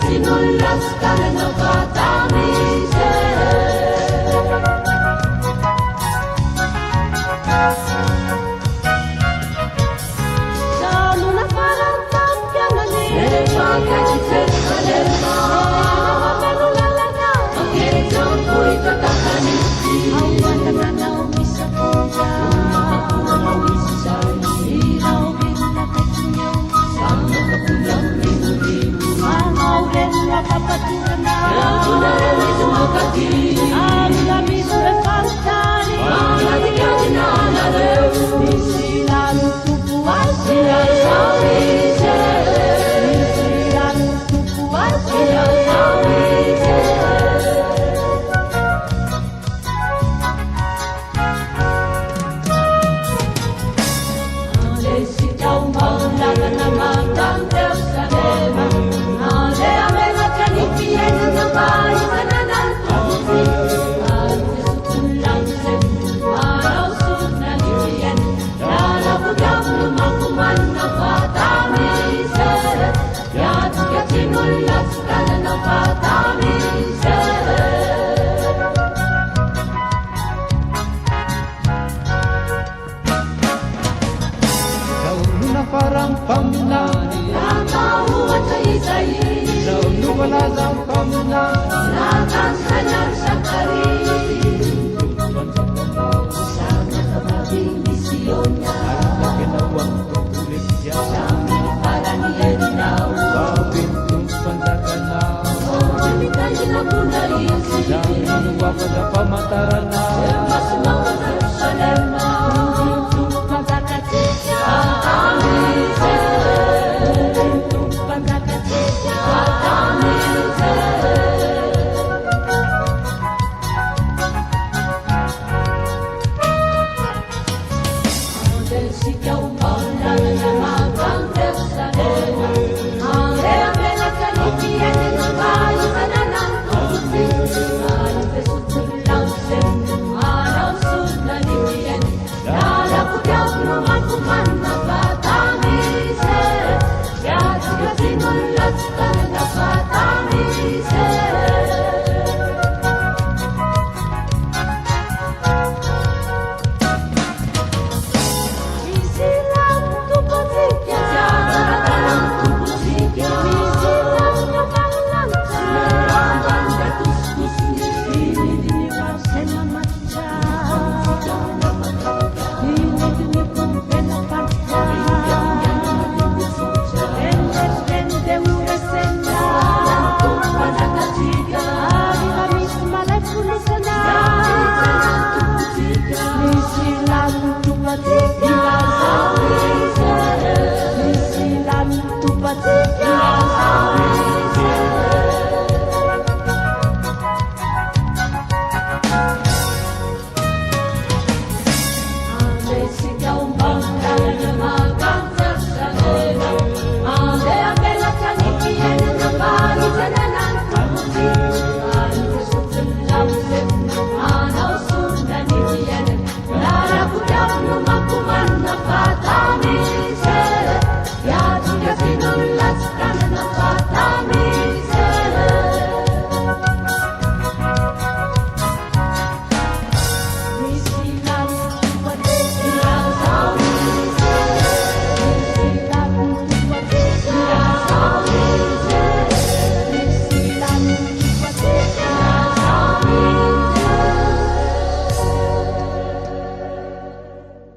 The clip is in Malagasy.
Sinullas karena patamise Saluna parang pagyangan Pagkakit kalema Perulalaga Pagkakit ko'y katakanisi Awan na nanaw isa puja Umakapunaw isa Ilaw binakit niyo Sama kapulang minulimu Kapaturan na Tunay sumakati Ang labis na pagkari Ang natigyan na nalaw Isilan tupuan sila sa wise Isilan tupuan sila sa wise Ale sitaw maulaga na magtanggaw sa lema Parang pamna Natahuan sa isayin Sa wala sa pamna Nakasanar sa karin Sana sa maging misyon niya Ang ginawang tutulik siya Sa mga para niya dinaw Pabintong pandaganaw Pagkalitan niya po na isip Sa minuwa pa na pamataran na Mas mga Jerusalem na Lumakuman